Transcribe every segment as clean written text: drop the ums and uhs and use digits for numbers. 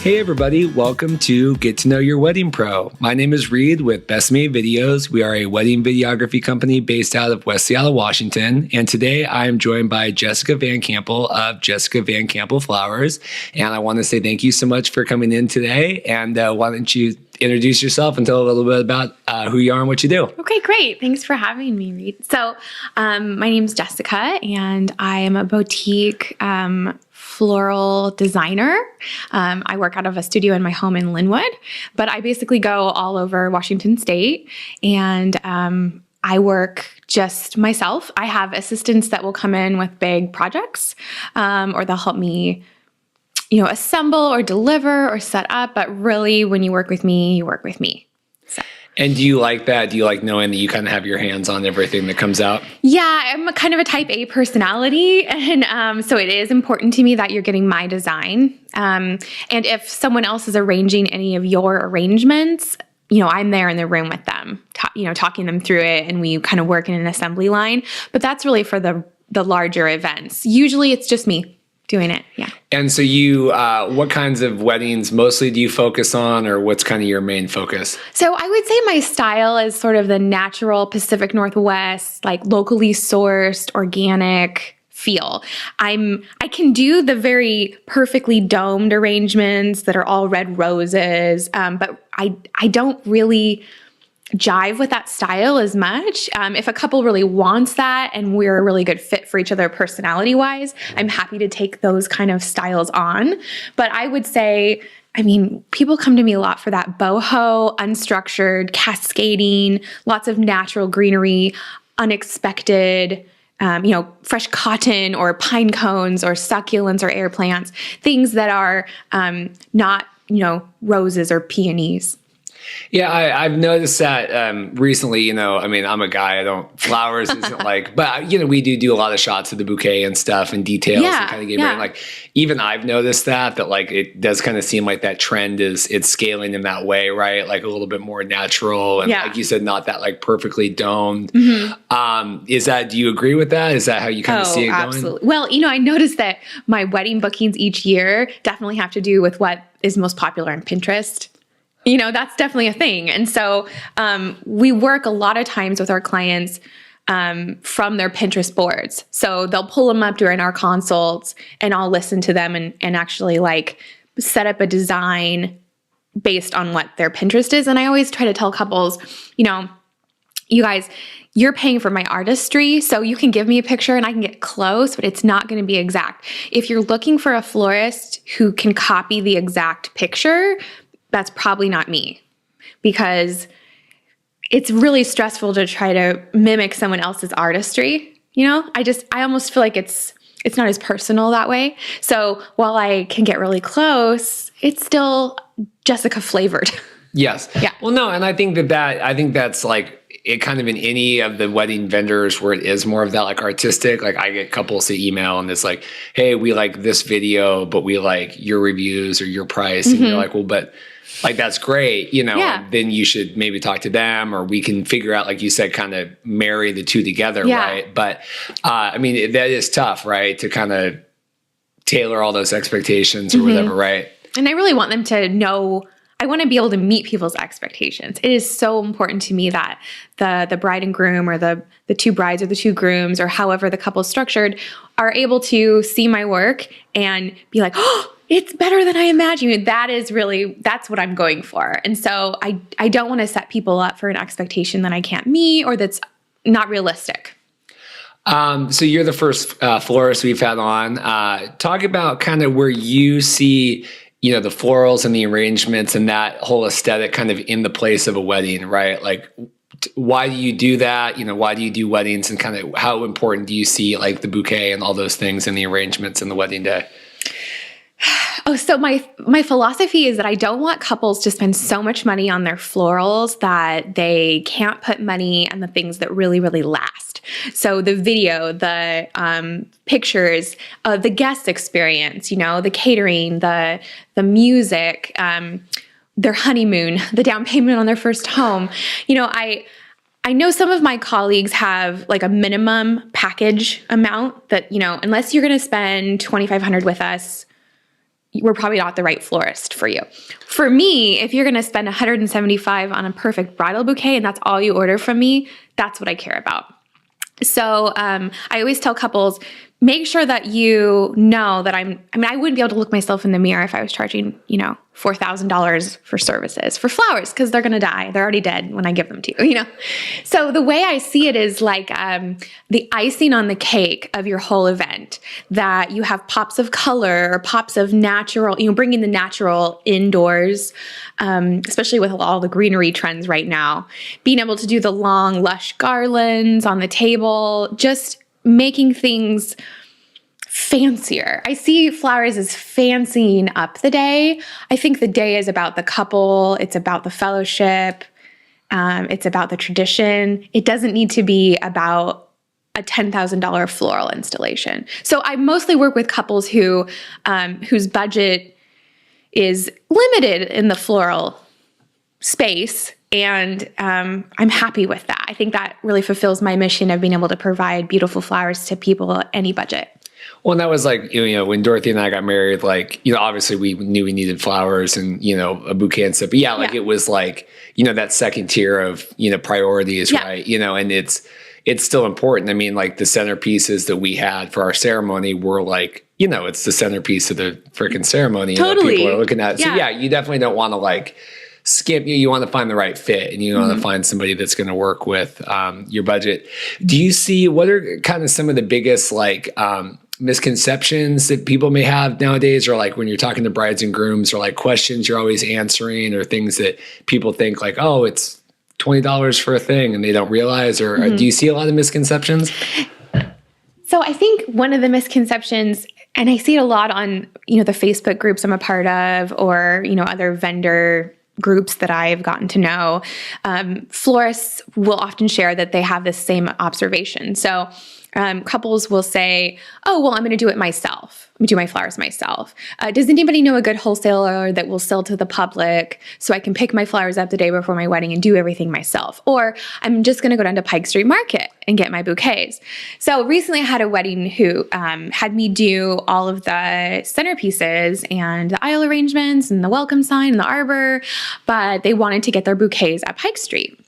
Hey everybody, welcome to Get to Know Your Wedding Pro. My name is Reed with Best Made Videos. We are a wedding videography company based out of West Seattle, Washington. And today I am joined by Jessica Vann-Campbell of Jessica Vann-Campbell Flowers. And I want to say thank you so much for coming in today. And why don't you introduce yourself and tell a little bit about who you are and what you do. Okay, great. Thanks for having me, Reed. So my name's Jessica, and I am a boutique floral designer. I work out of a studio in my home in Linwood, but I basically go all over Washington State, and I work just myself. I have assistants that will come in with big projects, or they'll help me assemble or deliver or set up. But really, when you work with me, you work with me. So. And do you like that? Do you like knowing that you kind of have your hands on everything that comes out? Yeah, I'm kind of a type A personality. And so it is important to me that you're getting my design. And if someone else is arranging any of your arrangements, I'm there in the room with them, talking them through it. And we kind of work in an assembly line. But that's really for the larger events. Usually it's just me doing it. Yeah. And so you, what kinds of weddings mostly do you focus on, or what's kind of your main focus? So I would say my style is sort of the natural Pacific Northwest, like locally sourced, organic feel. I can do the very perfectly domed arrangements that are all red roses, but I don't really jive with that style as much. If a couple really wants that and we're a really good fit for each other personality-wise, I'm happy to take those kind of styles on. But I would say, people come to me a lot for that boho, unstructured, cascading, lots of natural greenery, unexpected, fresh cotton or pine cones or succulents or air plants, things that are not, roses or peonies. Yeah, I've noticed that recently, I'm a guy, flowers isn't but we do a lot of shots of the bouquet and stuff and details and kind of get ready. Even I've noticed that it does kind of seem like that trend it's scaling in that way, right? Like a little bit more natural and like you said, not that perfectly domed. Mm-hmm. Do you agree with that? Is that how you kind of see it going? Absolutely. Well, I noticed that my wedding bookings each year definitely have to do with what is most popular on Pinterest. That's definitely a thing. And so we work a lot of times with our clients from their Pinterest boards. So they'll pull them up during our consults and I'll listen to them and actually set up a design based on what their Pinterest is. And I always try to tell couples, you guys, you're paying for my artistry, so you can give me a picture and I can get close, but it's not going to be exact. If you're looking for a florist who can copy the exact picture, that's probably not me, because it's really stressful to try to mimic someone else's artistry. I almost feel like it's not as personal that way. So while I can get really close, it's still Jessica flavored. Yes. Yeah. Well, no, and I think that's it kind of in any of the wedding vendors where it is more of that artistic. I get couples to email and it's hey, we like this video, but we like your reviews or your price. Mm-hmm. And you're well, but that's great, then you should maybe talk to them, or we can figure out, like you said, kind of marry the two together, right? But that is tough, right? To kind of tailor all those expectations or whatever, right? And I really want them to know, I want to be able to meet people's expectations. It is so important to me that the bride and groom, or the two brides or the two grooms, or however the couple's structured, are able to see my work and be like, oh, it's better than I imagined. That's what I'm going for. And so I don't want to set people up for an expectation that I can't meet or that's not realistic. So you're the first florist we've had on. Talk about kind of where you see, the florals and the arrangements and that whole aesthetic kind of in the place of a wedding, right? Why do you do that? Why do you do weddings, and kind of how important do you see the bouquet and all those things in the arrangements in the wedding day? Oh, so my philosophy is that I don't want couples to spend so much money on their florals that they can't put money on the things that really, really last. So the video, the pictures, the guest experience, the catering, the music, their honeymoon, the down payment on their first home. I know some of my colleagues have a minimum package amount that, unless you're going to spend $2,500 with us, we're probably not the right florist for you. For me, if you're going to spend $175 on a perfect bridal bouquet and that's all you order from me, that's what I care about. So I always tell couples, make sure that you know that I wouldn't be able to look myself in the mirror if I was charging, $4,000 for services, for flowers, because they're going to die. They're already dead when I give them to you, So the way I see it is like the icing on the cake of your whole event, that you have pops of color or pops of natural, bringing the natural indoors, especially with all the greenery trends right now, being able to do the long, lush garlands on the table, just making things fancier. I see flowers as fancying up the day. I think the day is about the couple. It's about the fellowship. It's about the tradition. It doesn't need to be about a $10,000 floral installation. So I mostly work with couples whose budget is limited in the floral space. And I'm happy with that. I think that really fulfills my mission of being able to provide beautiful flowers to people at any budget. Well, and that was like, when Dorothy and I got married, like, obviously we knew we needed flowers and, a bouquet and stuff. But it was like, that second tier of, priorities, right? And it's still important. I mean, like the centerpieces that we had for our ceremony were like, it's the centerpiece of the freaking ceremony. Totally. That people are looking at. So you definitely don't want to like skip. You want to find the right fit, and you want to find somebody that's going to work with your budget. Do you see, what are kind of some of the biggest like misconceptions that people may have nowadays, or like when you're talking to brides and grooms, or like questions you're always answering, or things that people think like, oh, it's $20 for a thing and they don't realize, or do you see a lot of misconceptions? So I think one of the misconceptions, and I see it a lot on, the Facebook groups I'm a part of, or, other vendor groups that I've gotten to know, florists will often share that they have this same observation. So couples will say, oh, well, I'm going to do it myself. I'm going to do my flowers myself. Does anybody know a good wholesaler that will sell to the public so I can pick my flowers up the day before my wedding and do everything myself? Or I'm just going to go down to Pike Street Market and get my bouquets. So recently I had a wedding who had me do all of the centerpieces and the aisle arrangements and the welcome sign and the arbor, but they wanted to get their bouquets at Pike Street.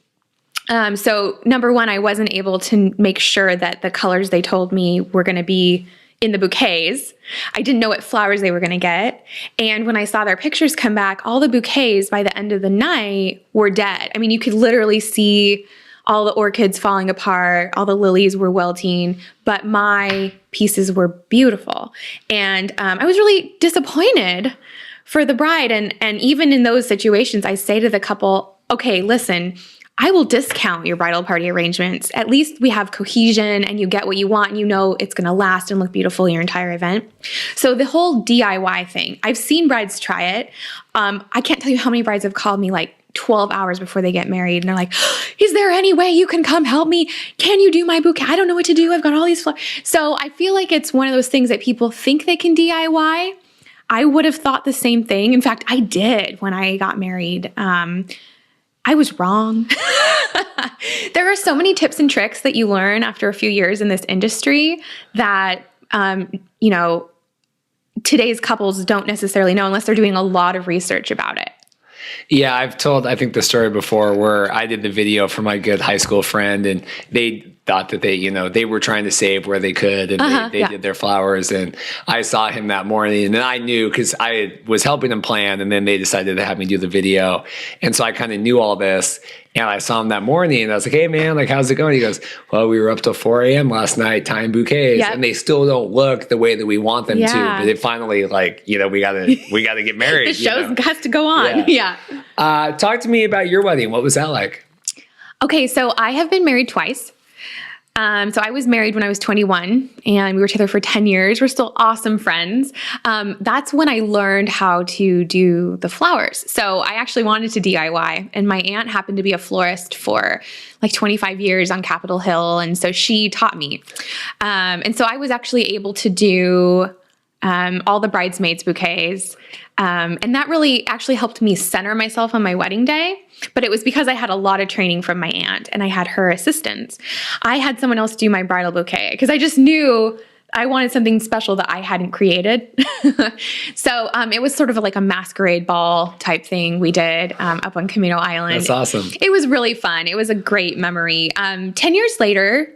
So number one, I wasn't able to make sure that the colors they told me were going to be in the bouquets. I didn't know what flowers they were going to get. And when I saw their pictures come back, all the bouquets by the end of the night were dead. I mean, you could literally see all the orchids falling apart, all the lilies were wilting, but my pieces were beautiful. And I was really disappointed for the bride. And even in those situations, I say to the couple, okay, listen, I will discount your bridal party arrangements. At least we have cohesion and you get what you want and it's going to last and look beautiful your entire event. So the whole DIY thing, I've seen brides try it. I can't tell you how many brides have called me like 12 hours before they get married and they're like, is there any way you can come help me? Can you do my bouquet? I don't know what to do. I've got all these flowers. So I feel like it's one of those things that people think they can DIY. I would have thought the same thing. In fact, I did when I got married. I was wrong. There are so many tips and tricks that you learn after a few years in this industry that, today's couples don't necessarily know unless they're doing a lot of research about it. Yeah, I've told, I think, the story before where I did the video for my good high school friend, and they thought that they were trying to save where they could, and they did their flowers. And I saw him that morning, and then I knew because I was helping them plan, and then they decided to have me do the video. And so I kind of knew all this. And I saw him that morning, and I was like, hey, man, like, how's it going? He goes, well, we were up till 4 a.m. last night tying bouquets, and they still don't look the way that we want them to. But it finally, like, we gotta get married. The show has to go on. Yeah. Talk to me about your wedding. What was that like? Okay, so I have been married twice. So I was married when I was 21 and we were together for 10 years. We're still awesome friends. That's when I learned how to do the flowers. So I actually wanted to DIY, and my aunt happened to be a florist for like 25 years on Capitol Hill. And so she taught me. And so I was actually able to do all the bridesmaids' bouquets. And that really actually helped me center myself on my wedding day. But it was because I had a lot of training from my aunt and I had her assistants. I had someone else do my bridal bouquet because I just knew I wanted something special that I hadn't created. So it was sort of like a masquerade ball type thing we did up on Camino Island. That's awesome. It was really fun. It was a great memory. 10 years later,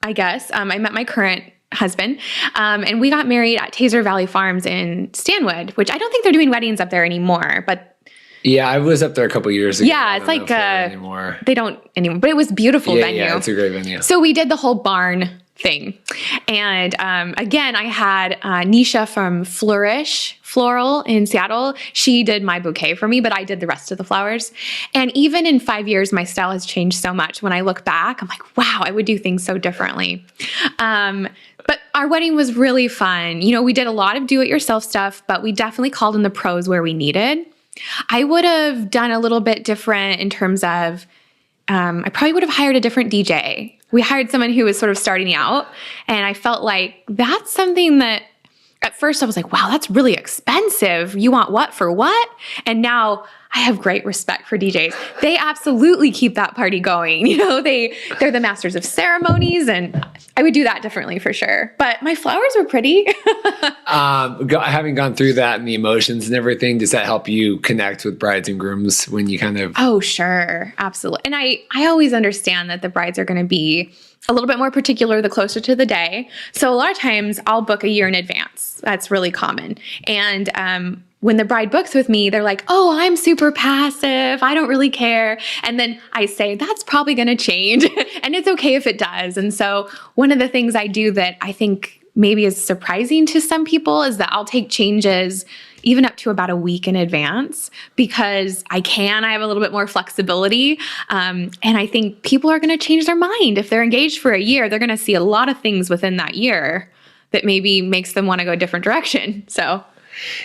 I guess, I met my current husband, and we got married at Taser Valley Farms in Stanwood, which I don't think they're doing weddings up there anymore, but Yeah, I was up there a couple years ago. yeah, it's like they don't anymore, but it was a beautiful venue. Yeah, it's a great venue. So we did the whole barn thing. And again, I had Nisha from Floral in Seattle. She did my bouquet for me, but I did the rest of the flowers. And even in 5 years, my style has changed so much. When I look back, I'm like, wow, I would do things so differently. But our wedding was really fun. You know, we did a lot of do-it-yourself stuff, but we definitely called in the pros where we needed. I would have done a little bit different in terms of, I probably would have hired a different DJ. We hired someone who was sort of starting out, and I felt like that's something that at first I was like, wow, that's really expensive. You want what for what? And now I have great respect for DJs. They absolutely keep that party going. You know, they're the masters of ceremonies, and I would do that differently for sure. But my flowers were pretty. Having gone through that and the emotions and everything, does that help you connect with brides and grooms when you kind of... Oh, sure. Absolutely. And I always understand that the brides are going to be a little bit more particular the closer to the day. So a lot of times I'll book a year in advance. That's really common. And when the bride books with me, they're like, oh, I'm super passive. I don't really care. And then I say, that's probably going to change. And it's okay if it does. And so one of the things I do that I think maybe is surprising to some people is that I'll take changes even up to about a week in advance because I have a little bit more flexibility. And I think people are going to change their mind. If they're engaged for a year, they're going to see a lot of things within that year that maybe makes them want to go a different direction. So...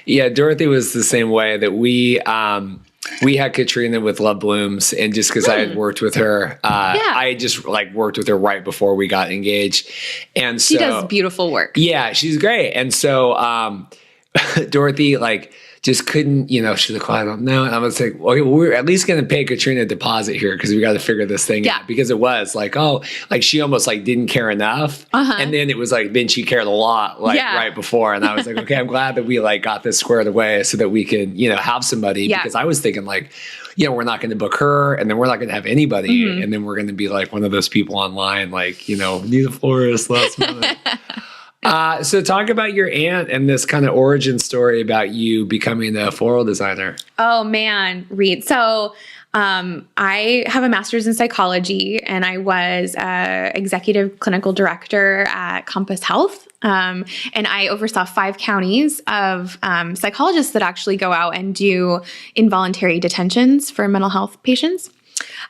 Yeah, Dorothy was the same way that we had Katrina with Love Blooms, and just because I had worked with her, I just like worked with her right before we got engaged, and so she does beautiful work. Yeah, she's great, and so Dorothy just couldn't, she's like, well, I don't know. And I was like, okay, well, we're at least going to pay Katrina a deposit here because we got to figure this thing out. Because it was she almost didn't care enough. And then it was then she cared a lot right before. And I was like, okay, I'm glad that we got this squared away so that we can, have somebody. Yeah. Because I was thinking we're not going to book her and then we're not going to have anybody. Mm-hmm. And then we're going to be one of those people online, need a florist last minute. So talk about your aunt and this kind of origin story about you becoming a floral designer. Oh, man, Reed. So I have a master's in psychology, and I was executive clinical director at Compass Health. And I oversaw 5 counties of psychologists that actually go out and do involuntary detentions for mental health patients.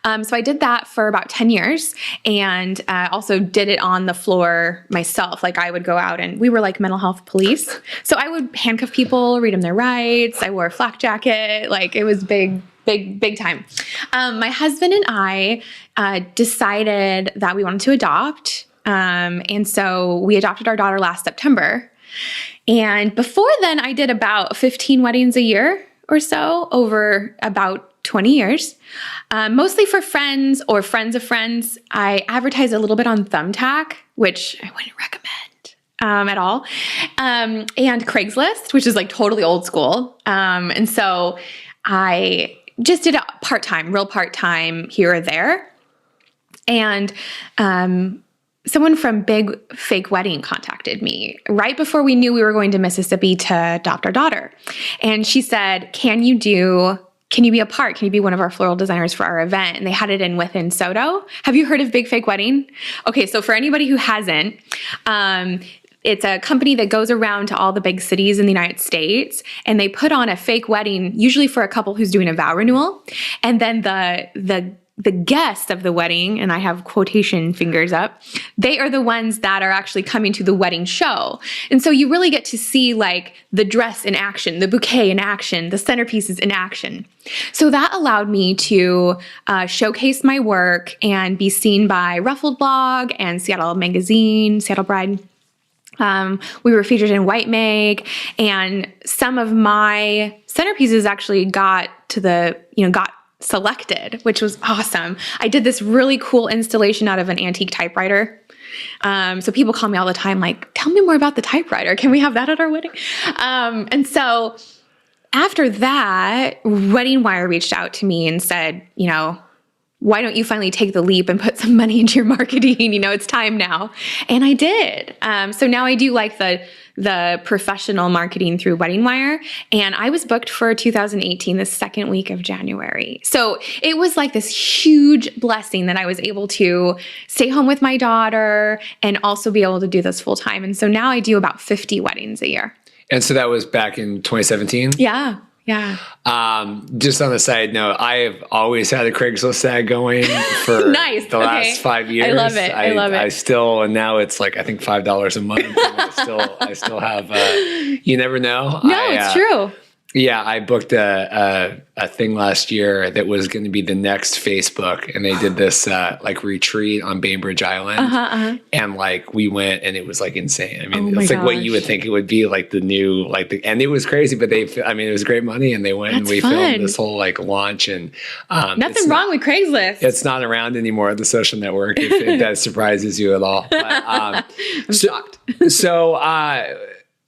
So I did that for about 10 years and also did it on the floor myself. I would go out and we were like mental health police. So I would handcuff people, read them their rights. I wore a flak jacket. It was big time. My husband and I decided that we wanted to adopt. And so we adopted our daughter last September. And before then, I did about 15 weddings a year or so over about 20 years, mostly for friends or friends of friends. I advertise a little bit on Thumbtack, which I wouldn't recommend at all, and Craigslist, which is totally old school. And so I just did it real part-time here or there. And someone from Big Fake Wedding contacted me right before we knew we were going to Mississippi to adopt our daughter. And she said, can you be a part? Can you be one of our floral designers for our event? And they had it in SoDo. Have you heard of Big Fake Wedding? Okay, so for anybody who hasn't, it's a company that goes around to all the big cities in the United States, and they put on a fake wedding, usually for a couple who's doing a vow renewal. And then the guests of the wedding, and I have quotation fingers up, they are the ones that are actually coming to the wedding show. And so you really get to see the dress in action, the bouquet in action, the centerpieces in action. So that allowed me to showcase my work and be seen by Ruffled Blog and Seattle Magazine, Seattle Bride. We were featured in White Mag, and some of my centerpieces actually got selected, which was awesome. I did this really cool installation out of an antique typewriter. So people call me all the time, like, tell me more about the typewriter. Can we have that at our wedding? And so after that, Wedding Wire reached out to me and said, you know, why don't you finally take the leap and put some money into your marketing? You know, it's time now. And I did. So now I do like the professional marketing through Wedding Wire. And I was booked for 2018, the second week of January. So it was like this huge blessing that I was able to stay home with my daughter and also be able to do this full time. And so now I do about 50 weddings a year. And so that was back in 2017? Yeah. Yeah. Just on a side note, I have always had a Craigslist ad going for nice. the last 5 years. I love it. I love it. I still, and now it's like, I think $5 a month. And I still have, you never know. No, it's true. Yeah, I booked a thing last year that was going to be the next Facebook, and they did this like retreat on Bainbridge Island, and like we went, and it was like insane. I mean, it's like what you would think it would be, like the new, and it was crazy, but it was great money, and they went and we filmed this whole like launch, and nothing wrong with Craigslist. It's not around anymore, the social network, if that surprises you at all. But, I'm shocked.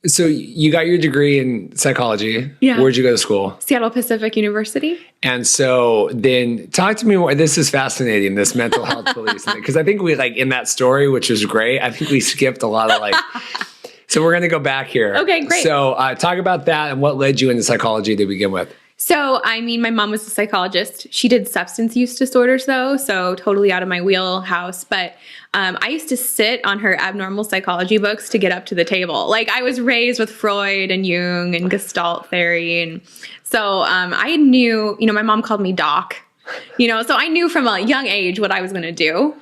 So you got your degree in psychology. Yeah. Where'd you go to school? Seattle Pacific University. And so then talk to me more. This is fascinating, this mental health police. Because I think we like in that story, which was great, I think we skipped a lot of like, so we're going to go back here. Okay, great. So talk about that and what led you into psychology to begin with. So, I mean, my mom was a psychologist. She did substance use disorders though, so totally out of my wheelhouse. But I used to sit on her abnormal psychology books to get up to the table. Like I was raised with Freud and Jung and Gestalt theory. And so I knew, you know, my mom called me doc, you know, so I knew from a young age what I was going to do.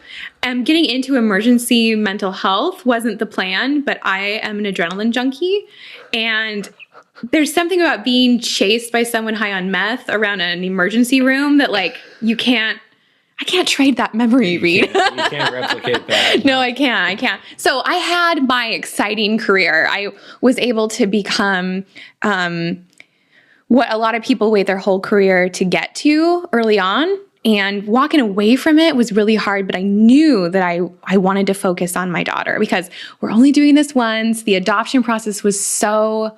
And getting into emergency mental health wasn't the plan, but I am an adrenaline junkie. And there's something about being chased by someone high on meth around an emergency room that like I can't trade that memory, Reed. You can't replicate that. No, I can't. So I had my exciting career. I was able to become what a lot of people wait their whole career to get to early on. And walking away from it was really hard, but I knew that I wanted to focus on my daughter because we're only doing this once. The adoption process was so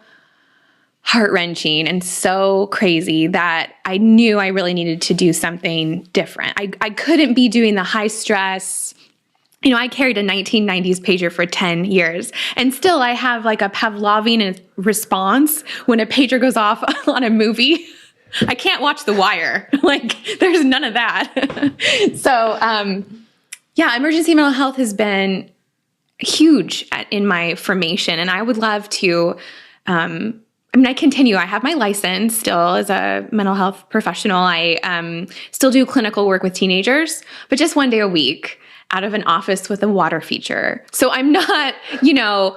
heart-wrenching and so crazy that I knew I really needed to do something different. I couldn't be doing the high stress. You know, I carried a 1990s pager for 10 years and still I have like a Pavlovian response when a pager goes off on a movie. I can't watch The Wire. Like there's none of that. So, yeah, emergency mental health has been huge in my formation and I would love to, I continue. I have my license still as a mental health professional. I still do clinical work with teenagers, but just one day a week out of an office with a water feature. So I'm not, you know,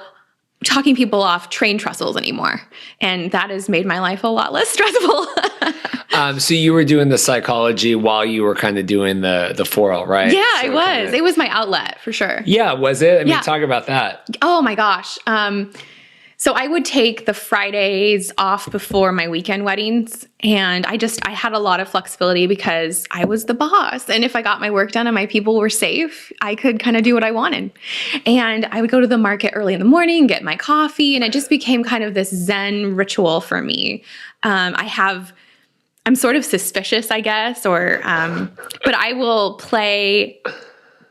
talking people off train trestles anymore. And that has made my life a lot less stressful. So you were doing the psychology while you were kind of doing the floral, right? Yeah, so I was. It was my outlet for sure. Yeah, was it? I mean, talk about that. Oh my gosh. So I would take the Fridays off before my weekend weddings. And I had a lot of flexibility because I was the boss. And if I got my work done and my people were safe, I could kind of do what I wanted. And I would go to the market early in the morning, get my coffee. And it just became kind of this Zen ritual for me. I'm sort of suspicious, I guess, but I will play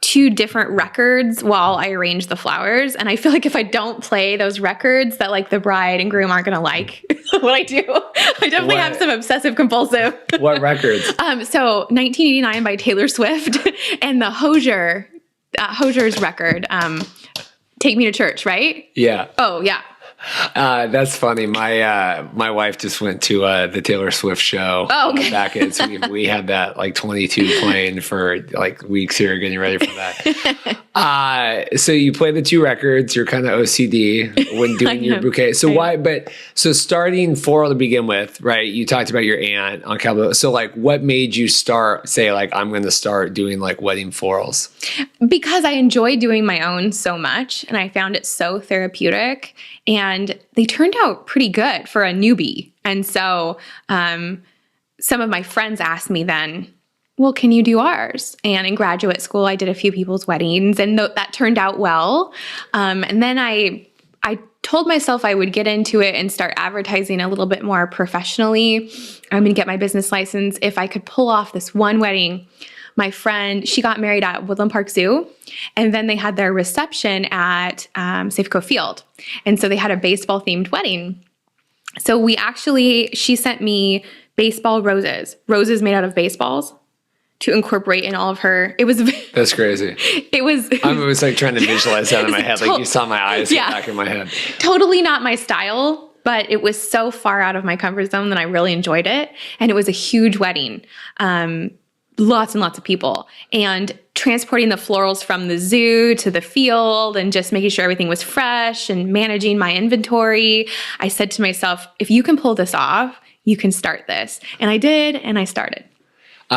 2 different records while I arrange the flowers. And I feel like if I don't play those records that like the bride and groom aren't going to like what I do. I definitely have some obsessive compulsive. What records? So 1989 by Taylor Swift and the Hosier's record, Take Me to Church, right? Yeah. Oh, yeah. That's funny. My wife just went to the Taylor Swift show. Oh, okay. Back in, so we had that like 22 playing for like weeks here, getting ready for that. So you play the 2 records. You're kind of OCD when doing your bouquet. So so starting floral to begin with, right? You talked about your aunt on Cabo. So like, what made you say like I'm going to start doing like wedding florals? Because I enjoy doing my own so much, and I found it so therapeutic. And they turned out pretty good for a newbie. And so some of my friends asked me then, well, can you do ours? And in graduate school, I did a few people's weddings, and that turned out well. And then I told myself I would get into it and start advertising a little bit more professionally. I'm going to get my business license if I could pull off this one wedding. My friend, she got married at Woodland Park Zoo, and then they had their reception at Safeco Field. And so they had a baseball themed wedding. So she sent me baseball roses made out of baseballs to incorporate in all of her. That's crazy. It was like trying to visualize that in my head. Like you saw my eyes back in my head. Totally not my style, but it was so far out of my comfort zone that I really enjoyed it. And it was a huge wedding. Lots and lots of people, and transporting the florals from the zoo to the field and just making sure everything was fresh and managing my inventory. I said to myself, if you can pull this off, you can start this. And I did, and I started.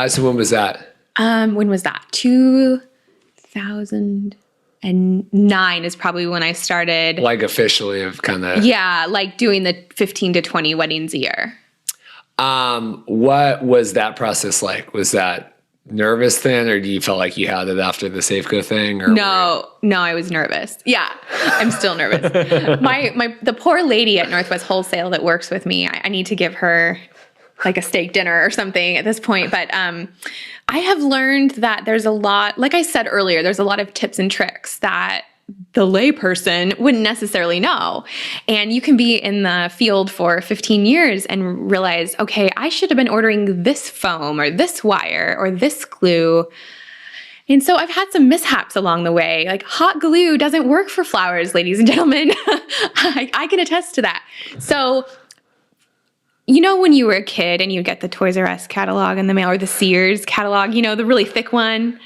So when was that? When was that? 2009 is probably when I started. Like officially of kind of. Yeah, like doing the 15 to 20 weddings a year. What was that process like? Was that nervous then, or do you feel like you had it after the Safeco thing? Or No, I was nervous. Yeah, I'm still nervous. The poor lady at Northwest Wholesale that works with me, I need to give her like a steak dinner or something at this point. But I have learned that there's a lot, like I said earlier, there's a lot of tips and tricks that the layperson wouldn't necessarily know. And you can be in the field for 15 years and realize, okay, I should have been ordering this foam or this wire or this glue. And so I've had some mishaps along the way. Like hot glue doesn't work for flowers, ladies and gentlemen. I can attest to that. So, when you were a kid and you get the Toys R Us catalog in the mail or the Sears catalog, the really thick one.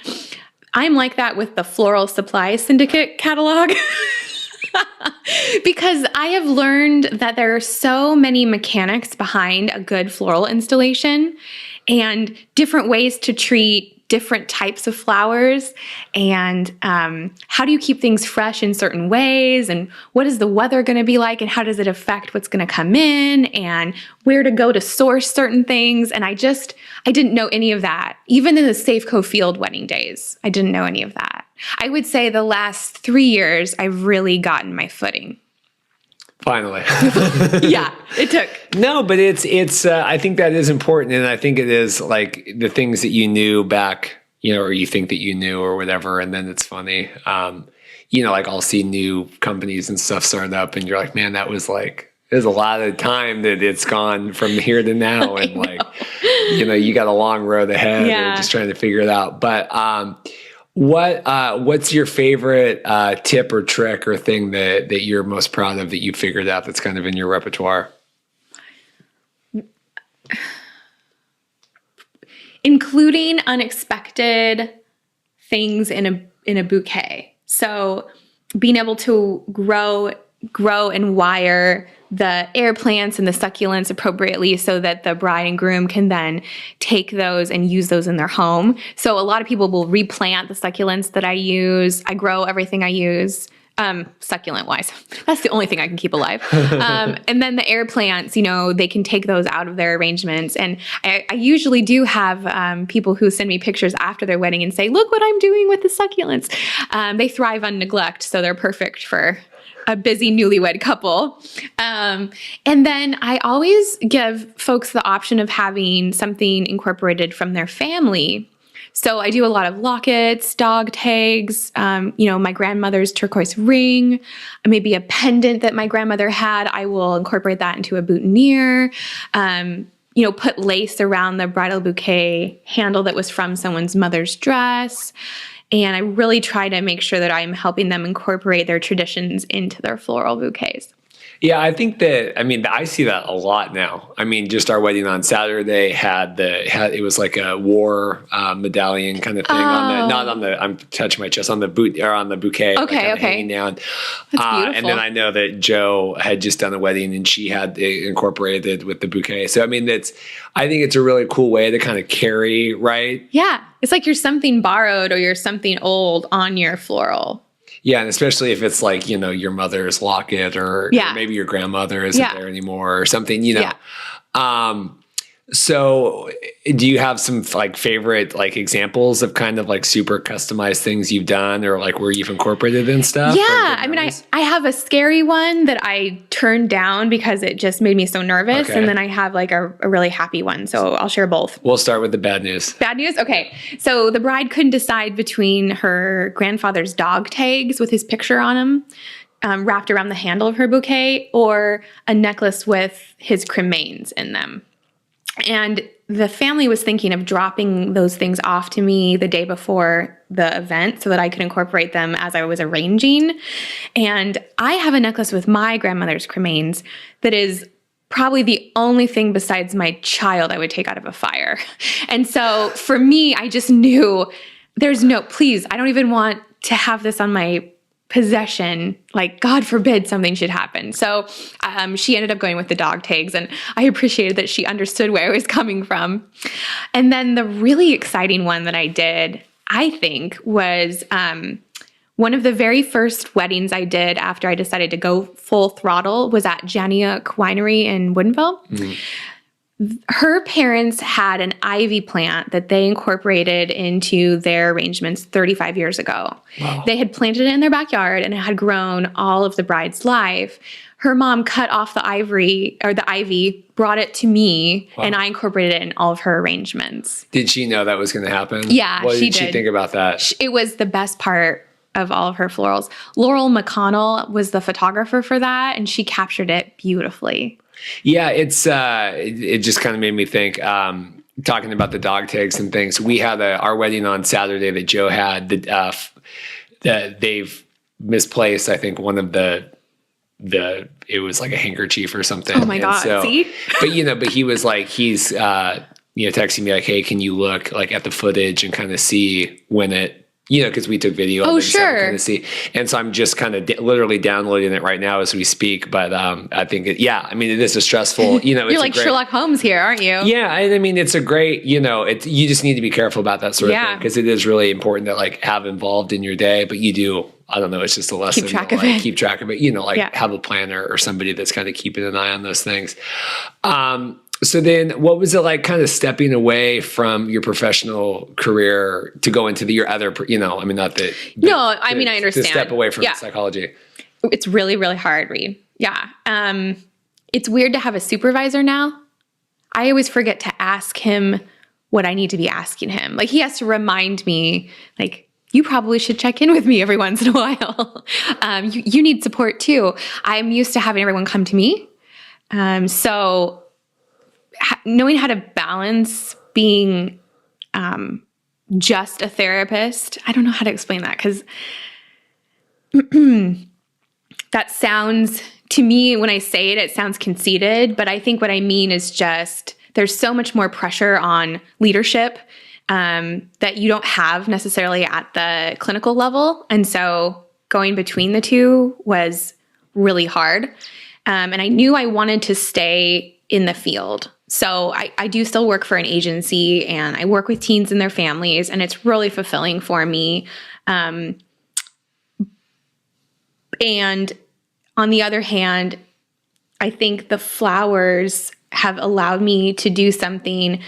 I'm like that with the Floral Supply Syndicate catalog because I have learned that there are so many mechanics behind a good floral installation and different ways to treat different types of flowers, and how do you keep things fresh in certain ways, and what is the weather going to be like, and how does it affect what's going to come in, and where to go to source certain things. And I didn't know any of that. Even in the Safeco Field wedding days, I didn't know any of that. I would say the last 3 years, I've really gotten my footing. Finally. Yeah, it took. No, but it's I think that is important. And I think it is like the things that you knew back, or you think that you knew or whatever. And then it's funny, like I'll see new companies and stuff start up and you're like, man, there's a lot of time that it's gone from here to now. And like, you got a long road ahead. Yeah. And just trying to figure it out. But, what's your favorite tip or trick or thing that you're most proud of that you figured out that's kind of in your repertoire? Including unexpected things in a bouquet. So being able to grow and wire the air plants and the succulents appropriately so that the bride and groom can then take those and use those in their home. So a lot of people will replant the succulents that I use. I grow everything I use, succulent-wise. That's the only thing I can keep alive. And then the air plants, they can take those out of their arrangements. And I usually do have people who send me pictures after their wedding and say, look what I'm doing with the succulents. They thrive on neglect, so they're perfect for a busy newlywed couple. And then I always give folks the option of having something incorporated from their family. So I do a lot of lockets, dog tags, my grandmother's turquoise ring, maybe a pendant that my grandmother had. I will incorporate that into a boutonniere. Put lace around the bridal bouquet handle that was from someone's mother's dress. And I really try to make sure that I'm helping them incorporate their traditions into their floral bouquets. Yeah, I think I see that a lot now. Just our wedding on Saturday it was like a war medallion kind of thing I'm touching my chest, on the boot or on the bouquet. Okay. Hanging down. That's beautiful. And then I know that Joe had just done a wedding and she had it incorporated with the bouquet. So, I think it's a really cool way to kind of carry, right? Yeah. It's like you're something borrowed or you're something old on your floral. Yeah, and especially if it's like, your mother's locket or maybe your grandmother isn't there anymore or something, Yeah. So do you have some like favorite like examples of kind of like super customized things you've done or like where you've incorporated and stuff? Yeah. I mean, I have a scary one that I turned down because it just made me so nervous. Okay. And then I have like a really happy one. So I'll share both. We'll start with the bad news. Bad news? Okay. So the bride couldn't decide between her grandfather's dog tags with his picture on them, wrapped around the handle of her bouquet, or a necklace with his cremains in them. And the family was thinking of dropping those things off to me the day before the event so that I could incorporate them as I was arranging. And I have a necklace with my grandmother's cremains that is probably the only thing besides my child I would take out of a fire. And so for me, I just knew please, I don't even want to have this on my possession, like God forbid something should happen. So she ended up going with the dog tags, and I appreciated that she understood where I was coming from. And then the really exciting one that I did, I think, was one of the very first weddings I did after I decided to go full throttle was at Janiak Winery in Woodinville. Mm-hmm. Her parents had an ivy plant that they incorporated into their arrangements 35 years ago. Wow. They had planted it in their backyard and it had grown all of the bride's life. Her mom cut off the ivy, brought it to me, wow, and I incorporated it in all of her arrangements. Did she know that was going to happen? Yeah, what she did. She think about that? It was the best part of all of her florals. Laurel McConnell was the photographer for that, and she captured it beautifully. Yeah, it just kind of made me think, talking about the dog tags and things. We had our wedding on Saturday that Joe had that they've misplaced, I think, one of it was like a handkerchief or something. Oh my God. So, see? But he was like, he's texting me like, hey, can you look like at the footage and kind of see when it, because we took video. Oh, of it, sure. So kind of see. And so I'm just kind of literally downloading it right now as we speak. But I think, it is a stressful, You're like Sherlock Holmes here, aren't you? Yeah. I mean, it's a great, you just need to be careful about that sort of thing because it is really important to like have involved in your day. But you do, I don't know, it's just a lesson. Keep track of it. Keep track of it, have a planner or somebody that's kind of keeping an eye on those things. So then what was it like kind of stepping away from your professional career to go into your other, not that. I understand. To step away from psychology. It's really, really hard, Reed. Yeah. It's weird to have a supervisor now. I always forget to ask him what I need to be asking him. Like he has to remind me, like, you probably should check in with me every once in a while. You need support too. I'm used to having everyone come to me. So knowing how to balance being just a therapist, I don't know how to explain that because that sounds, to me, when I say it, it sounds conceited, but I think what I mean is just there's so much more pressure on leadership that you don't have necessarily at the clinical level. And so going between the two was really hard. And I knew I wanted to stay in the field. So I do still work for an agency and I work with teens and their families, and it's really fulfilling for me. And on the other hand, I think the flowers have allowed me to do something.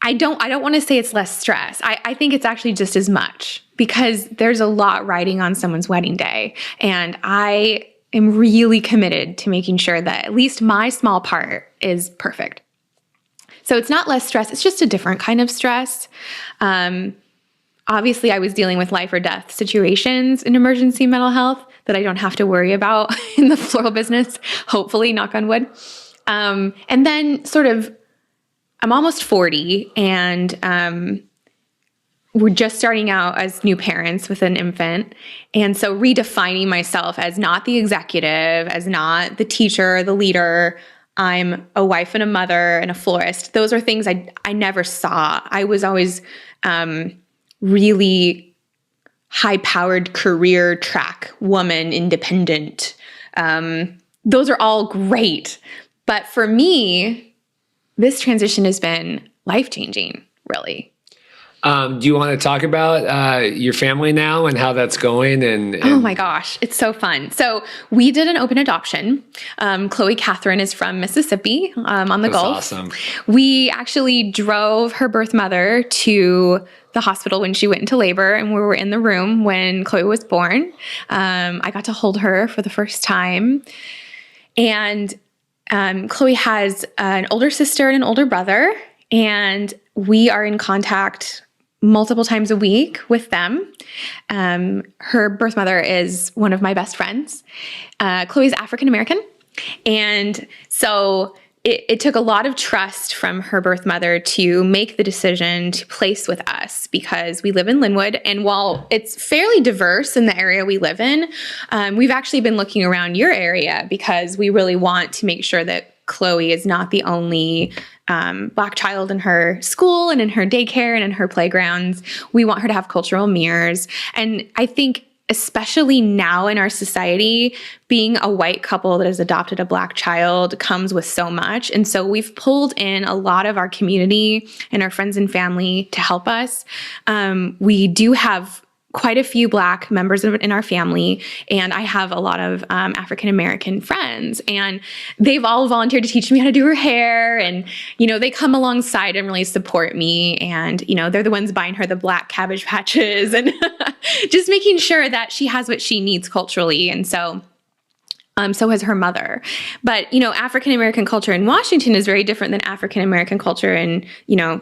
I don't want to say it's less stress. I think it's actually just as much because there's a lot riding on someone's wedding day. And I am really committed to making sure that at least my small part is perfect. So it's not less stress. It's just a different kind of stress. Obviously, I was dealing with life or death situations in emergency mental health that I don't have to worry about in the floral business, hopefully, knock on wood. And then sort of, I'm almost 40 and we're just starting out as new parents with an infant. And so redefining myself as not the executive, as not the teacher, the leader. I'm a wife and a mother and a florist. Those are things I never saw. I was always really high-powered career track woman, independent. Those are all great. But for me, this transition has been life-changing, really. Do you want to talk about your family now and how that's going? Oh my gosh, it's so fun. So we did an open adoption. Chloe Catherine is from Mississippi on the Gulf. Awesome. We actually drove her birth mother to the hospital when she went into labor, and we were in the room when Chloe was born. I got to hold her for the first time. And Chloe has an older sister and an older brother, and we are in contact multiple times a week with them. Her birth mother is one of my best friends. Chloe's African American. And so it took a lot of trust from her birth mother to make the decision to place with us, because we live in Linwood. And while it's fairly diverse in the area we live in, we've actually been looking around your area because we really want to make sure that Chloe is not the only Black child in her school and in her daycare and in her playgrounds. We want her to have cultural mirrors. And I think especially now in our society, being a white couple that has adopted a Black child comes with so much. And so we've pulled in a lot of our community and our friends and family to help us. We do have quite a few Black members in our family, and I have a lot of African-American friends, and they've all volunteered to teach me how to do her hair. And, they come alongside and really support me. And, they're the ones buying her the Black Cabbage Patches and just making sure that she has what she needs culturally. And so has her mother. But, African-American culture in Washington is very different than African-American culture in,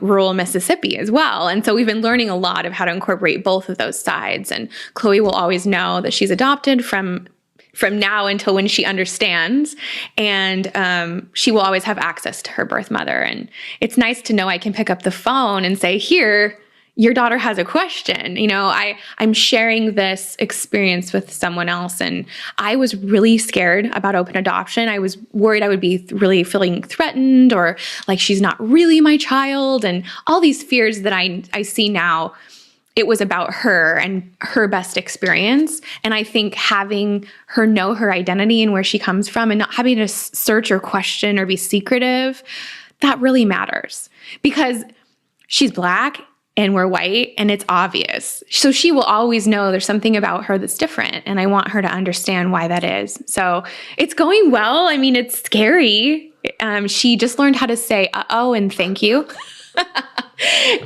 rural Mississippi as well. And so we've been learning a lot of how to incorporate both of those sides. And Chloe will always know that she's adopted from now until when she understands. And she will always have access to her birth mother. And it's nice to know I can pick up the phone and say, here, your daughter has a question. I'm sharing this experience with someone else, and I was really scared about open adoption. I was worried I would be really feeling threatened, or like she's not really my child, and all these fears that I see now. It was about her and her best experience. And I think having her know her identity and where she comes from, and not having to search or question or be secretive, that really matters, because she's Black and we're white, and it's obvious. So she will always know there's something about her that's different, and I want her to understand why that is. So it's going well. I mean, it's scary. She just learned how to say uh-oh and thank you.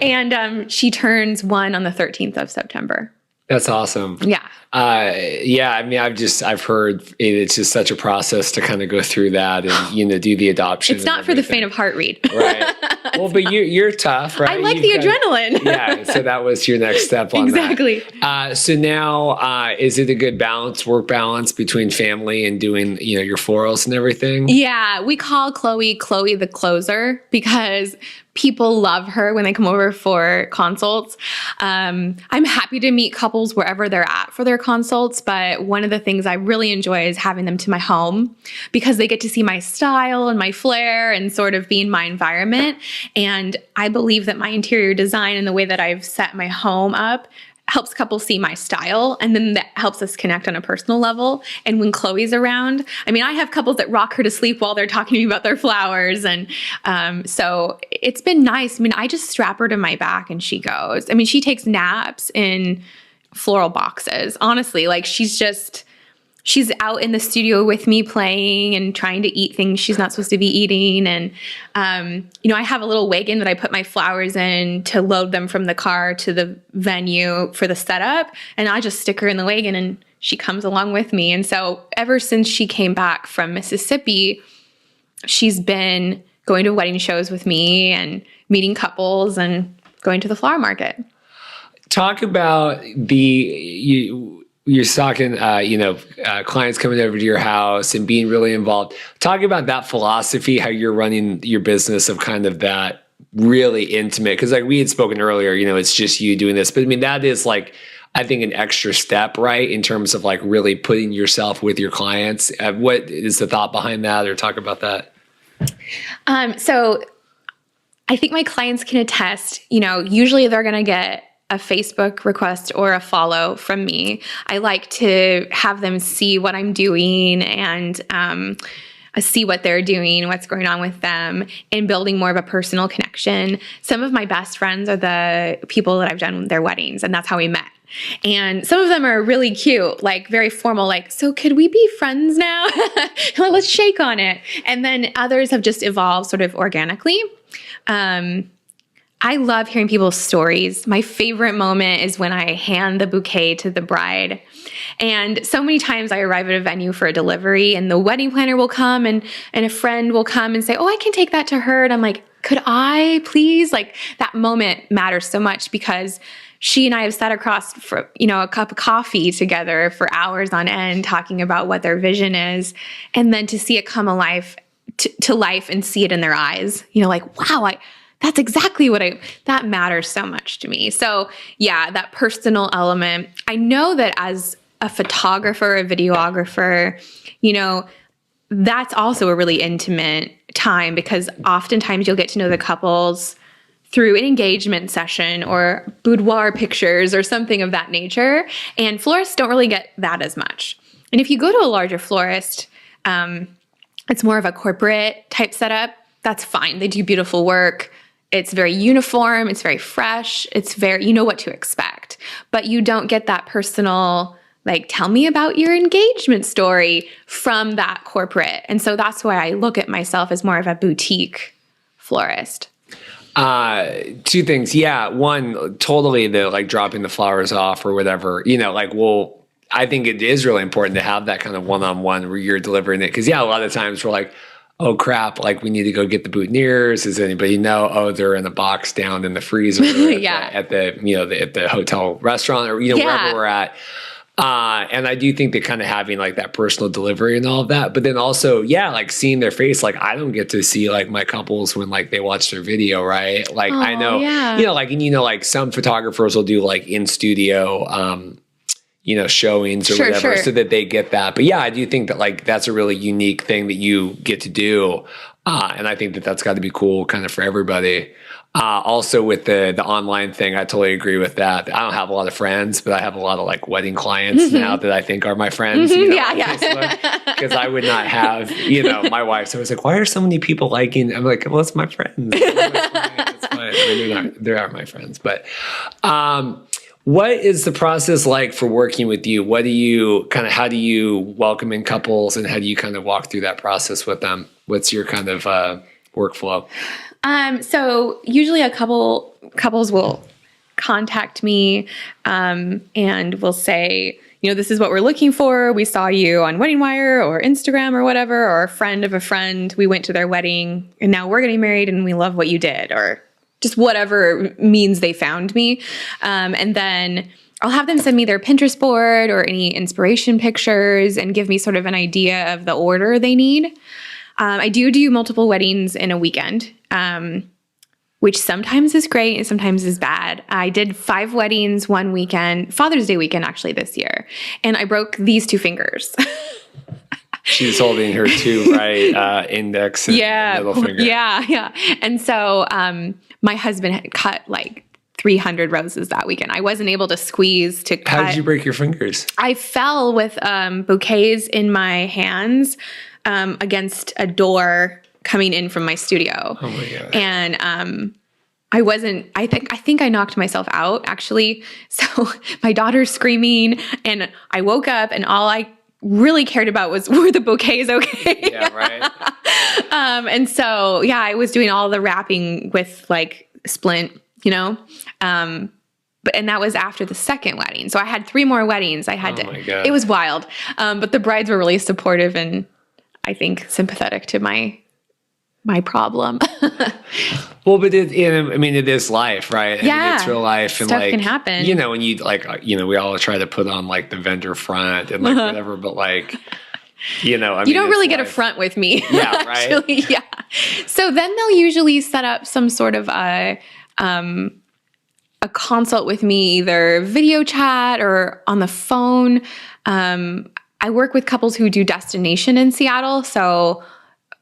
And she turns 1 on the 13th of September. That's awesome. Yeah. I mean, I've heard it's just such a process to kind of go through that and, do the adoption. It's not for the faint of heart, Reed. Right. Well, but you're tough, right? I like the adrenaline. Yeah. So that was your next step on exactly. that. So now, is it a good work balance between family and doing, your florals and everything? Yeah. We call Chloe the closer, because people love her when they come over for consults. I'm happy to meet couples wherever they're at for their consults, but one of the things I really enjoy is having them to my home, because they get to see my style and my flair and sort of be in my environment. And I believe that my interior design and the way that I've set my home up helps couples see my style, and then that helps us connect on a personal level. And when Chloe's around, I mean, I have couples that rock her to sleep while they're talking to me about their flowers. And so it's been nice. I mean, I just strap her to my back and she goes. I mean, she takes naps in floral boxes. Honestly, like she's out in the studio with me playing and trying to eat things she's not supposed to be eating. And, I have a little wagon that I put my flowers in to load them from the car to the venue for the setup. And I just stick her in the wagon and she comes along with me. And so ever since she came back from Mississippi, she's been going to wedding shows with me and meeting couples and going to the flower market. Talk about you're talking, clients coming over to your house and being really involved. Talk about that philosophy, how you're running your business of kind of that really intimate. Because like we had spoken earlier, it's just you doing this. But I mean, that is like, I think an extra step, right? In terms of like really putting yourself with your clients. What is the thought behind that, or talk about that? So I think my clients can attest, usually they're going to get a Facebook request or a follow from me. I like to have them see what I'm doing, and see what they're doing, what's going on with them, and building more of a personal connection. Some of my best friends are the people that I've done their weddings, and that's how we met. And some of them are really cute, like very formal, like, so could we be friends now? Let's shake on it. And then others have just evolved sort of organically. I love hearing people's stories. My favorite moment is when I hand the bouquet to the bride. And so many times I arrive at a venue for a delivery and the wedding planner will come and a friend will come and say, oh, I can take that to her. And I'm like, could I please? Like, that moment matters so much because she and I have sat across for, a cup of coffee together for hours on end talking about what their vision is. And then to see it come alive to life and see it in their eyes, like, wow, that's exactly that matters so much to me. So yeah, that personal element. I know that as a photographer, a videographer, that's also a really intimate time because oftentimes you'll get to know the couples through an engagement session or boudoir pictures or something of that nature. And florists don't really get that as much. And if you go to a larger florist, it's more of a corporate type setup. That's fine. They do beautiful work. It's very uniform. It's very fresh. It's you know what to expect, but you don't get that personal, like, tell me about your engagement story from that corporate. And so that's why I look at myself as more of a boutique florist. Two things. Yeah. One, totally the like dropping the flowers off or whatever, I think it is really important to have that kind of one-on-one where you're delivering it. Cause a lot of times we're like, oh crap, like we need to go get the boutonnieres. Does anybody know? Oh, they're in a box down in the freezer at the hotel restaurant or, wherever we're at. And I do think that kind of having like that personal delivery and all of that, but then also, like seeing their face, like I don't get to see like my couples when like they watch their video, right? Like I know, like some photographers will do like in studio, showings or whatever so that they get that. But I do think that like that's a really unique thing that you get to do. And I think that that's got to be cool kind of for everybody. Also with the online thing, I totally agree with that. I don't have a lot of friends, but I have a lot of like wedding clients now that I think are my friends. Because I would not have, my wife's always like, why are so many people liking? I'm like, well, it's my friends. It's fine. I mean, they aren't my friends, but, what is the process like for working with you? How do you welcome in couples and how do you kind of walk through that process with them? What's your kind of workflow? So usually couples will contact me and will say, this is what we're looking for. We saw you on Wedding Wire or Instagram or whatever, or a friend of a friend. We went to their wedding and now we're getting married and we love what you did, or just whatever means they found me. And then I'll have them send me their Pinterest board or any inspiration pictures and give me sort of an idea of the order they need. I do multiple weddings in a weekend, which sometimes is great and sometimes is bad. I did 5 weddings one weekend, Father's Day weekend actually this year, and I broke these 2 fingers. She's holding her 2 right index and middle finger. Yeah. And so my husband had cut like 300 roses that weekend. I wasn't able to squeeze to cut. How did you break your fingers? I fell with bouquets in my hands against a door coming in from my studio. Oh my God. And I think I knocked myself out actually. So my daughter's screaming and I woke up and all I really cared about was, were the bouquets okay? Yeah, right. And so, I was doing all the wrapping with like splint, and that was after the second wedding. So I had 3 more weddings. My God. It was wild. But the brides were really supportive and I think sympathetic to my problem. Well, but it is life, right? I mean, it's real life. Stuff and like, can happen. And you like, we all try to put on like the vendor front and like whatever, but like, you don't really get a front with me. Yeah, right. Actually, yeah. So then they'll usually set up some sort of a consult with me, either video chat or on the phone. I work with couples who do destination in Seattle. So,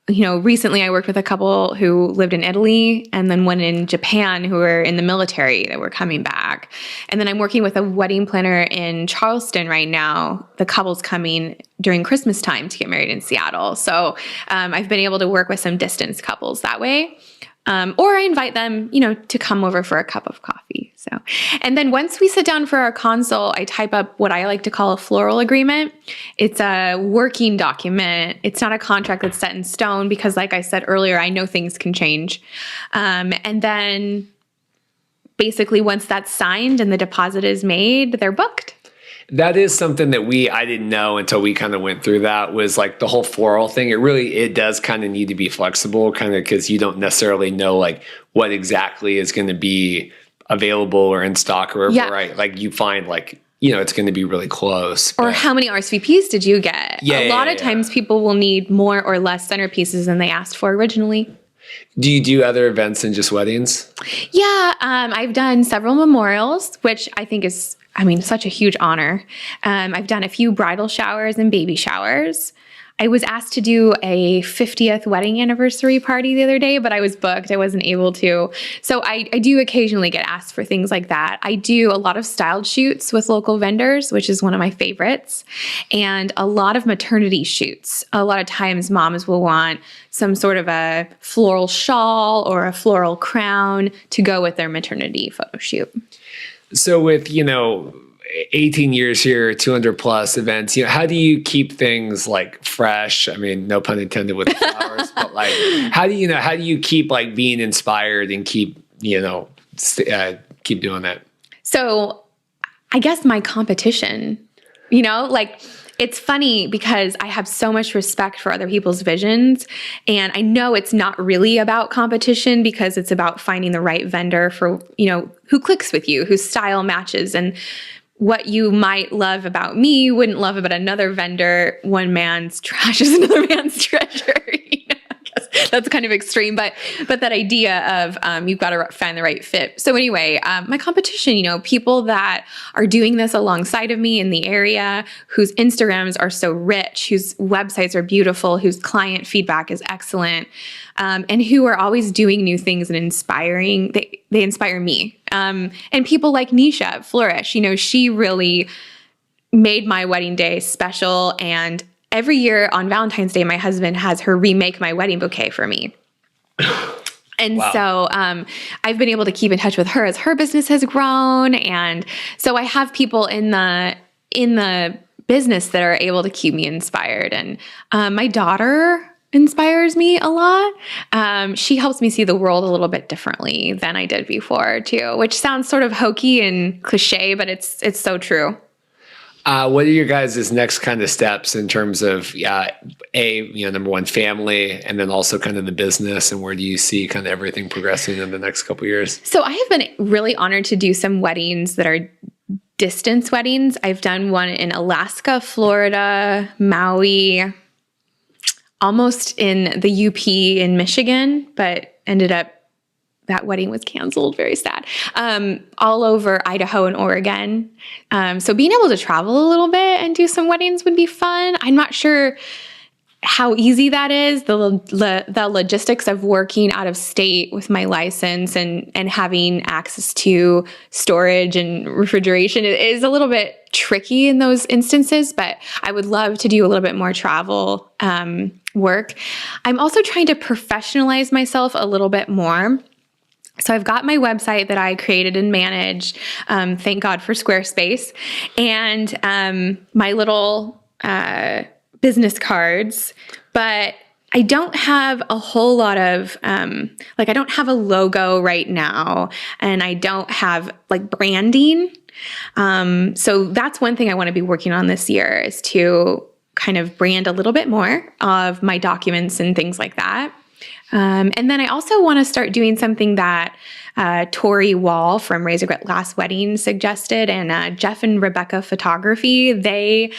recently I worked with a couple who lived in Italy and then one in Japan who were in the military that were coming back. And then I'm working with a wedding planner in Charleston right now. The couple's coming during Christmas time to get married in Seattle. So I've been able to work with some distance couples that way. Or I invite them, to come over for a cup of coffee. So, and then once we sit down for our consult, I type up what I like to call a floral agreement. It's a working document. It's not a contract that's set in stone because, like I said earlier, I know things can change. And then basically once that's signed and the deposit is made, they're booked. That is something that I didn't know until we kind of went through that, was like the whole floral thing. It does kind of need to be flexible, kind of, because you don't necessarily know like what exactly is going to be available or in stock or whatever, right? Like you find like, it's going to be really close. Or how many RSVPs did you get? A lot of times people will need more or less centerpieces than they asked for originally. Do you do other events than just weddings? Yeah, I've done several memorials, which I think is, such a huge honor. I've done a few bridal showers and baby showers. I was asked to do a 50th wedding anniversary party the other day, but I was booked. I wasn't able to. So I do occasionally get asked for things like that. I do a lot of styled shoots with local vendors, which is one of my favorites, and a lot of maternity shoots. A lot of times moms will want some sort of a floral shawl or a floral crown to go with their maternity photo shoot. So with, 18 years here, 200 plus events, how do you keep things like fresh? No pun intended with flowers, but like, how do you keep like being inspired and keep doing that? So I guess my competition, it's funny because I have so much respect for other people's visions, and I know it's not really about competition because it's about finding the right vendor for, who clicks with you, whose style matches, and what you might love about me, you wouldn't love about another vendor. One man's trash is another man's treasure. I guess that's kind of extreme, but that idea of you've got to find the right fit. So anyway, my competition, people that are doing this alongside of me in the area, whose Instagrams are so rich, whose websites are beautiful, whose client feedback is excellent, and who are always doing new things and inspiring. They inspire me. And people like Nisha Flourish, she really made my wedding day special. And every year on Valentine's Day, my husband has her remake my wedding bouquet for me. And wow. So I've been able to keep in touch with her as her business has grown. And so I have people in the business that are able to keep me inspired. And my daughter inspires me a lot. She helps me see the world a little bit differently than I did before too, which sounds sort of hokey and cliche, but it's so true. What are your guys' next kind of steps in terms of, number one, family, and then also kind of the business, and where do you see kind of everything progressing in the next couple of years? So I have been really honored to do some weddings that are distance weddings. I've done one in Alaska, Florida, Maui, almost in the UP in Michigan, but ended up that wedding was canceled. Very sad. All over Idaho and Oregon. So being able to travel a little bit and do some weddings would be fun. I'm not sure how easy that is. The logistics of working out of state with my license and having access to storage and refrigeration is a little bit tricky in those instances, but I would love to do a little bit more travel work. I'm also trying to professionalize myself a little bit more. So I've got my website that I created and manage. Thank God for Squarespace, and my little business cards, but I don't have a whole lot of, I don't have a logo right now, and I don't have like branding. So that's one thing I want to be working on this year, is to kind of brand a little bit more of my documents and things like that. And then I also want to start doing something that Tori Wall from Razor Glass Wedding suggested, and Jeff and Rebecca Photography. They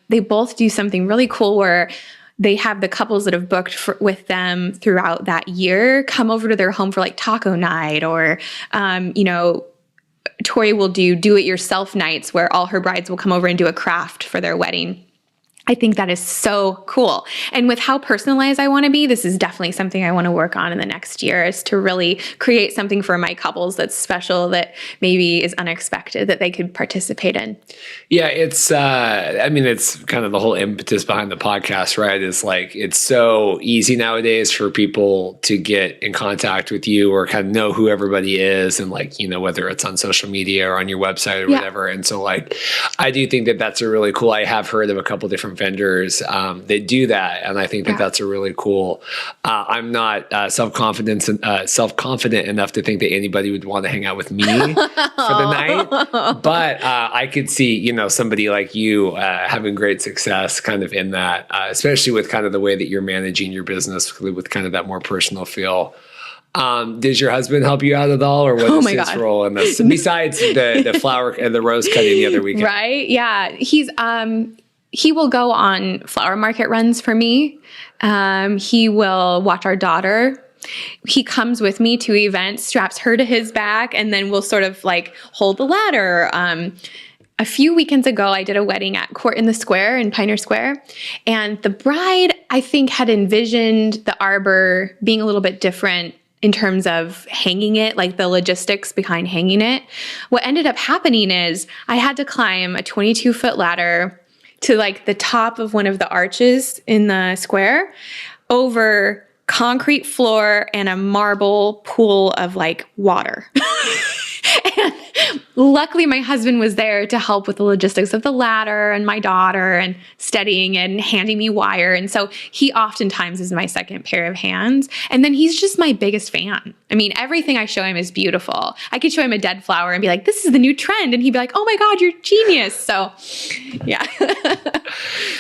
both do something really cool where they have the couples that have booked with them throughout that year come over to their home for like taco night, or Tori will do it-yourself nights where all her brides will come over and do a craft for their wedding. I think that is so cool. And with how personalized I want to be, this is definitely something I want to work on in the next year, is to really create something for my couples that's special, that maybe is unexpected, that they could participate in. Yeah, it's it's kind of the whole impetus behind the podcast, right? Is like, it's so easy nowadays for people to get in contact with you or kind of know who everybody is, and like, whether it's on social media or on your website or whatever. And so like, I do think that that's a really cool, I have heard of a couple different vendors that do that, and I think that that's a really cool. I'm not self-confident enough to think that anybody would want to hang out with me for the night, but I could see somebody like you having great success kind of in that, especially with kind of the way that you're managing your business with kind of that more personal feel. Does your husband help you out at all, or what is his role in this besides the flower and the rose cutting the other weekend? Right, yeah, he will go on flower market runs for me. He will watch our daughter. He comes with me to events, straps her to his back, and then we'll sort of like hold the ladder. A few weekends ago, I did a wedding at Court in the Square in Pioneer Square, and the bride, I think, had envisioned the arbor being a little bit different in terms of hanging it, like the logistics behind hanging it. What ended up happening is I had to climb a 22-foot ladder to like the top of one of the arches in the square, over concrete floor and a marble pool of like water. And luckily my husband was there to help with the logistics of the ladder, and my daughter, and steadying it and handing me wire. And so he oftentimes is my second pair of hands. And then he's just my biggest fan. I mean, everything I show him is beautiful. I could show him a dead flower and be like, this is the new trend. And he'd be like, oh my God, you're genius. So yeah.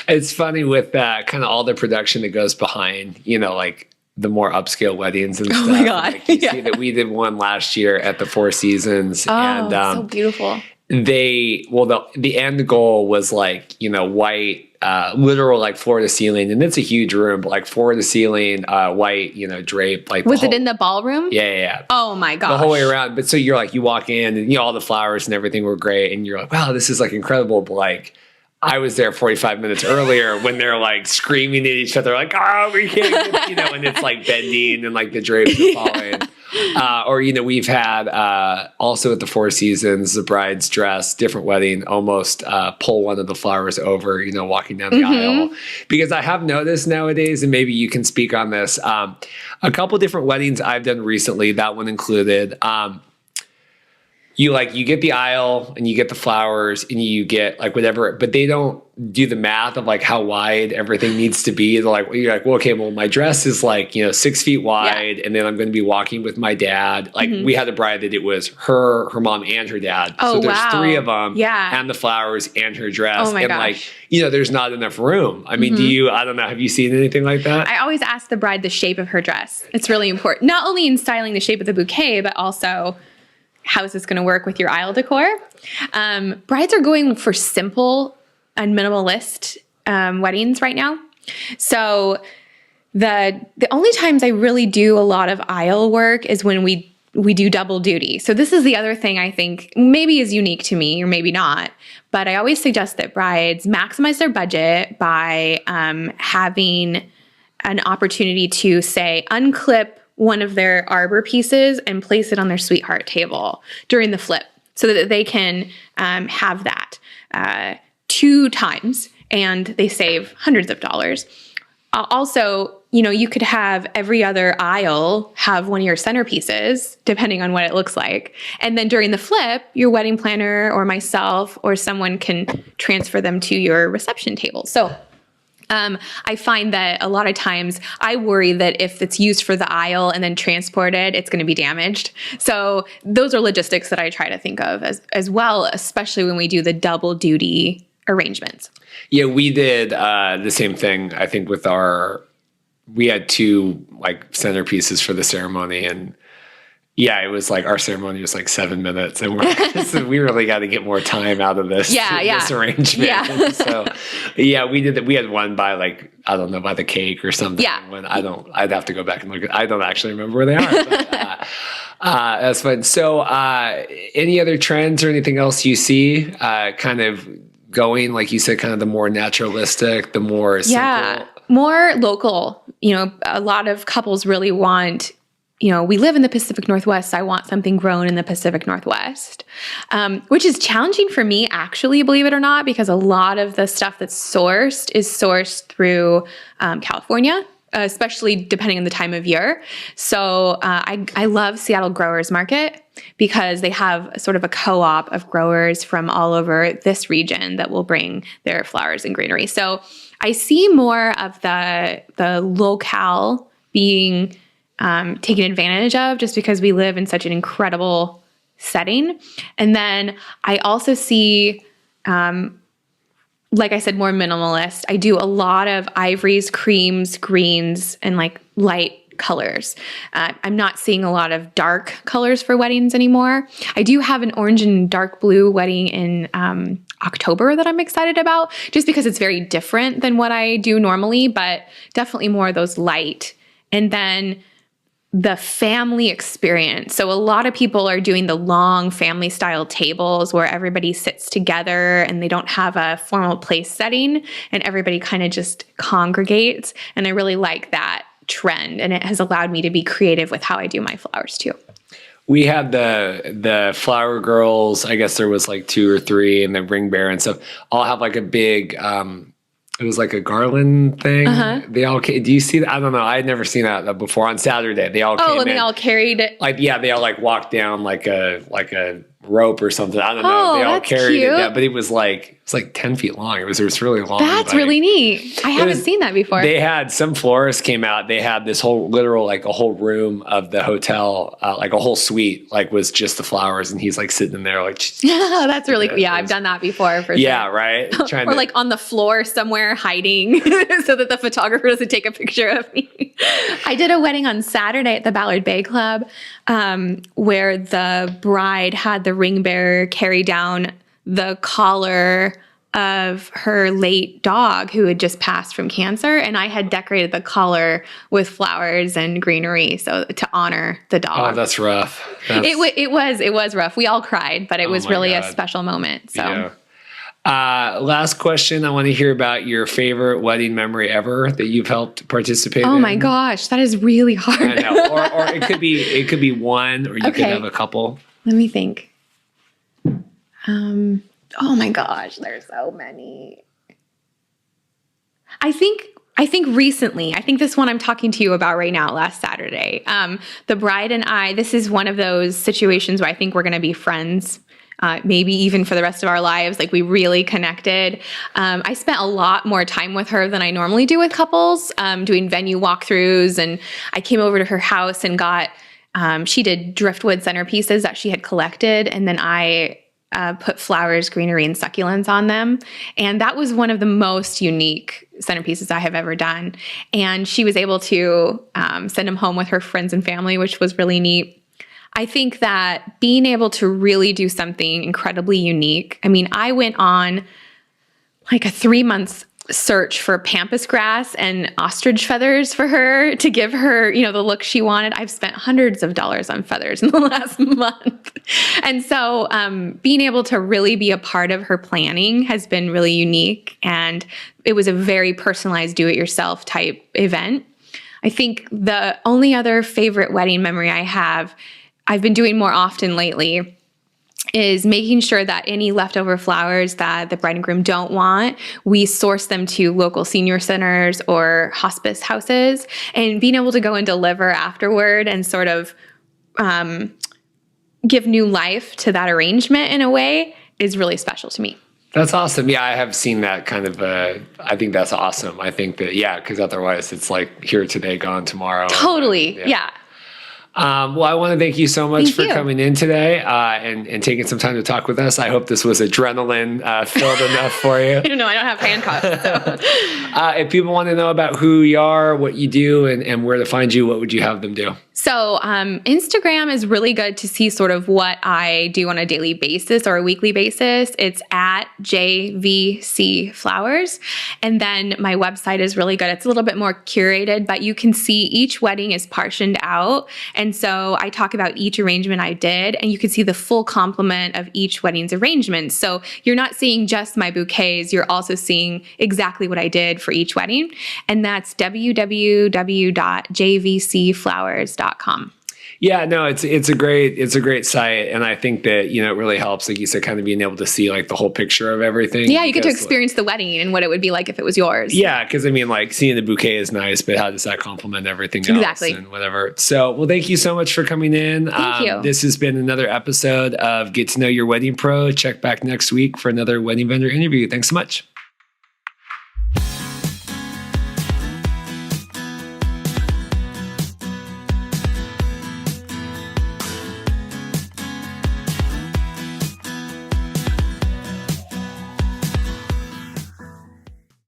It's funny with kind of all the production that goes behind, like the more upscale weddings and stuff. Oh my God. Like you see that we did one last year at the Four Seasons. Oh, and so beautiful. The end goal was like, white, literal like floor to ceiling. And it's a huge room, but like floor to ceiling, white, drape. Like was it in the ballroom? Yeah. Oh my gosh. The whole way around. But so you're like, you walk in and all the flowers and everything were great. And you're like, wow, this is like incredible. But like, I was there 45 minutes earlier when they're like screaming at each other, like, oh, we can't get, and it's like bending and like the drapes are falling. Or, we've had also at the Four Seasons, the bride's dress, different wedding, almost pull one of the flowers over, walking down the aisle. Because I have noticed nowadays, and maybe you can speak on this, a couple different weddings I've done recently, that one included, you get the aisle and you get the flowers and you get like whatever, but they don't do the math of like how wide everything needs to be. They're like, you're like, well, okay, well, my dress is like, 6 feet wide, and then I'm going to be walking with my dad. Like we had a bride that it was her mom and her dad. Oh, so there's wow. 3 of them, Yeah. and the flowers and her dress. Oh my and gosh. like, there's not enough room. I mean, I don't know, have you seen anything like that? I always ask the bride the shape of her dress. It's really important, not only in styling the shape of the bouquet, but also how is this going to work with your aisle decor? Brides are going for simple and minimalist weddings right now. So the only times I really do a lot of aisle work is when we do double duty. So this is the other thing I think maybe is unique to me, or maybe not. But I always suggest that brides maximize their budget by having an opportunity to, say, unclip one of their arbor pieces and place it on their sweetheart table during the flip, so that they can have that 2 times, and they save hundreds of dollars. Also, you could have every other aisle have one of your centerpieces, depending on what it looks like. And then during the flip, your wedding planner or myself or someone can transfer them to your reception table. So I find that a lot of times I worry that if it's used for the aisle and then transported, it's going to be damaged. So those are logistics that I try to think of as well, especially when we do the double duty arrangements. Yeah, we did the same thing, I think, with we had 2 like centerpieces for the ceremony, and yeah, it was like our ceremony was like 7 minutes, and we really got to get more time out of this. This arrangement. Yeah. So yeah, we did that. We had one by like, I don't know, by the cake or something. Yeah. When I'd have to go back and look. I don't actually remember where they are. But, that's fun. So any other trends or anything else you see kind of going, like you said, kind of the more naturalistic, the more simple? More local. A lot of couples really want, we live in the Pacific Northwest, so I want something grown in the Pacific Northwest, which is challenging for me, actually, believe it or not, because a lot of the stuff that's sourced is sourced through California, especially depending on the time of year. So I love Seattle Growers Market because they have sort of a co-op of growers from all over this region that will bring their flowers and greenery. So I see more of the locale being taken advantage of just because we live in such an incredible setting. And then I also see, like I said, more minimalist. I do a lot of ivories, creams, greens, and like light colors. I'm not seeing a lot of dark colors for weddings anymore. I do have an orange and dark blue wedding in October that I'm excited about, just because it's very different than what I do normally, but definitely more of those light. And then the family experience. So a lot of people are doing the long family style tables where everybody sits together and they don't have a formal place setting and everybody kind of just congregates. And I really like that trend, and it has allowed me to be creative with how I do my flowers too. We had the flower girls, I guess there was like 2 or 3, and the ring bearer and stuff, all have like a big, it was like a garland thing. They all came, do you see that? I don't know. I had never seen that before. On Saturday, they all came in. They all carried it. Like, yeah, they all like walked down like a rope or something. I don't know. They all carried it down, but it was like 10 feet long. It was really long. That's really neat. I haven't seen that before. They had some florists came out. They had this whole literal, like a whole room of the hotel, like a whole suite, like was just the flowers. And he's like sitting in there like, that's really cool. Yeah, I've done that before for yeah, sure. Right. Or like on the floor somewhere hiding so that the photographer doesn't take a picture of me. I did a wedding on Saturday at the Ballard Bay Club where the bride had the ring bearer carry down the collar of her late dog who had just passed from cancer. And I had decorated the collar with flowers and greenery so to honor the dog. Oh, that's rough. It was rough. We all cried, but it was really a special moment. So. Yeah. Last question. I want to hear about your favorite wedding memory ever that you've helped participate in. Oh my gosh, that is really hard. I know. Or it could be one, or you could have a couple. Let me think. Oh my gosh, there's so many. I think recently, I think this one I'm talking to you about right now, last Saturday, the bride and I, this is one of those situations where I think we're going to be friends, maybe even for the rest of our lives. Like we really connected. I spent a lot more time with her than I normally do with couples, doing venue walkthroughs. And I came over to her house and got, she did driftwood centerpieces that she had collected. And then I put flowers, greenery, and succulents on them. And that was one of the most unique centerpieces I have ever done. And she was able to send them home with her friends and family, which was really neat. I think that being able to really do something incredibly unique. I mean, I went on like a 3-month search for pampas grass and ostrich feathers for her to give her, the look she wanted. I've spent hundreds of dollars on feathers in the last month. And so being able to really be a part of her planning has been really unique. And it was a very personalized do-it-yourself type event. I think the only other favorite wedding memory I have, I've been doing more often lately, is making sure that any leftover flowers that the bride and groom don't want, we source them to local senior centers or hospice houses, and being able to go and deliver afterward and sort of give new life to that arrangement in a way is really special to me. That's awesome. Yeah, I have seen that kind of, I think that's awesome. I think that, because otherwise it's like here today, gone tomorrow. Totally. Yeah. Well, I want to thank you so much for coming in today and taking some time to talk with us. I hope this was adrenaline filled enough for you. No, I don't have handcuffs. So. If people want to know about who you are, what you do, and where to find you, what would you have them do? So Instagram is really good to see sort of what I do on a daily basis or a weekly basis. It's at JVC Flowers. And then my website is really good. It's a little bit more curated, but you can see each wedding is partitioned out. And so I talk about each arrangement I did, and you can see the full complement of each wedding's arrangement. So you're not seeing just my bouquets, you're also seeing exactly what I did for each wedding. And that's www.jvcflowers.com. Yeah, no, it's a great site, and I think that, you know, it really helps, like you said, kind of being able to see like the whole picture of everything. Yeah, you get to experience the wedding and what it would be like if it was yours. Yeah, because I mean, like seeing the bouquet is nice, but how does that complement everything else? Exactly. And whatever. So, well, thank you so much for coming in. Thank you. This has been another episode of Get to Know Your Wedding Pro. Check back next week for another wedding vendor interview. Thanks so much.